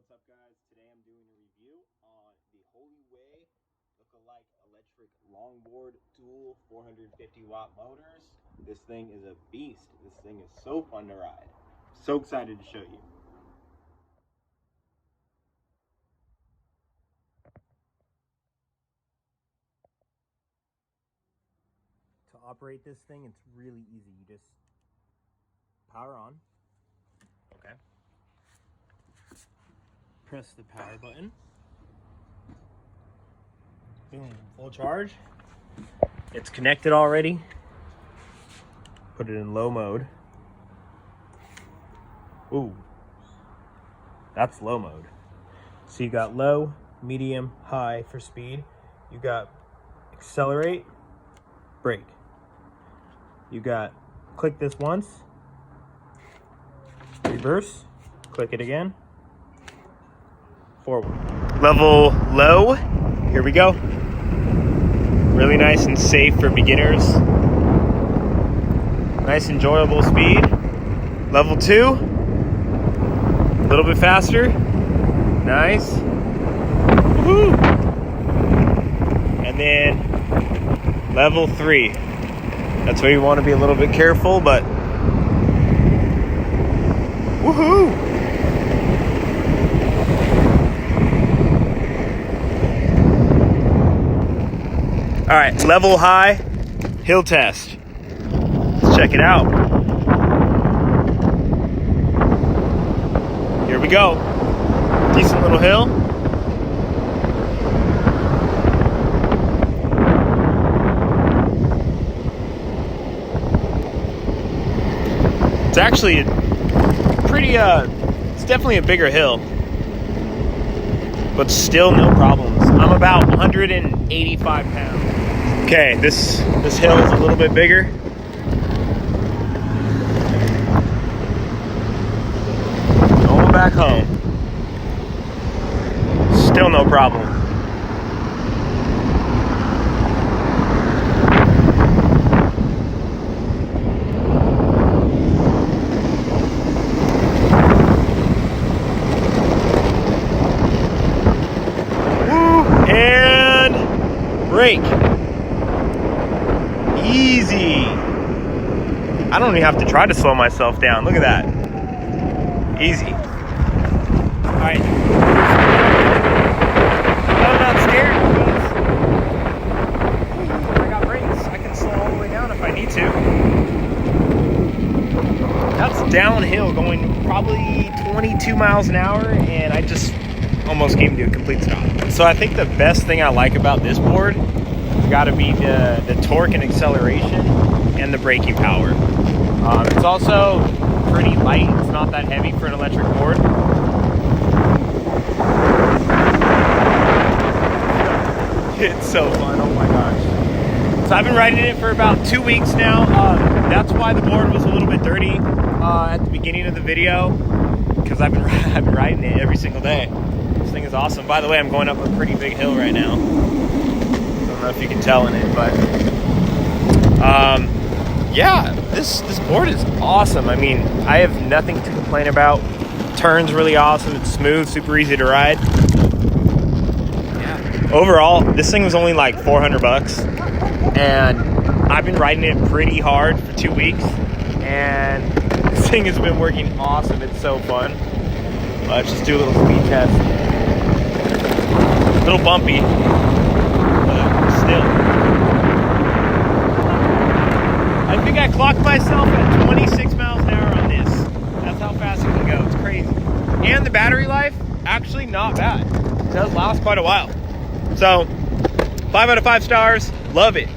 What's up, guys? Today I'm doing a review on the HOLYWAY look-alike electric longboard dual 450 watt motors. This thing is a beast. This thing is so fun to ride. So excited to show you. To operate this thing, it's really easy. You just power on. Okay. Press the power button. Boom, full charge. It's connected already. Put it in low mode. Ooh, that's low mode. So you got low, medium, high for speed. You got accelerate, brake. You got click this once, reverse, click it again, forward. Level low, here we go. Really nice and safe for beginners. Nice enjoyable speed. Level 2, a little bit faster. Nice. Woohoo! And then level 3. That's where you want to be a little bit careful, but woohoo! All right, level high, hill test. Let's check it out. Here we go. Decent little hill. It's actually pretty, it's definitely a bigger hill, but still no problems. I'm about 185 pounds. Okay, this hill is a little bit bigger. Going back home. Still no problem. Brake. Easy. I don't even have to try to slow myself down. Look at that. Easy. All right. I'm not scared because I got brakes. I can slow all the way down if I need to. That's downhill going probably 22 miles an hour, and I just almost came to a complete stop. So I think the best thing I like about this board got to be the torque and acceleration and the braking power. It's also pretty light. It's not that heavy for an electric board. It's so fun, oh my gosh. So I've been riding it for about 2 weeks now. That's why the board was a little bit dirty at the beginning of the video, because I've been riding it every single day. This thing is awesome. By the way, I'm going up a pretty big hill right now. I don't know if you can tell in it, but yeah, this board is awesome. I mean, I have nothing to complain about. Turns really awesome. It's smooth, super easy to ride. Yeah. Overall, this thing was only like 400 bucks, and I've been riding it pretty hard for 2 weeks, and this thing has been working awesome. It's so fun. Let's just do a little speed test. A little bumpy, but still. I think I clocked myself at 26 miles an hour on this. That's how fast it can go. It's crazy. And the battery life, actually not bad. It does last quite a while. So, 5 out of 5 stars. Love it.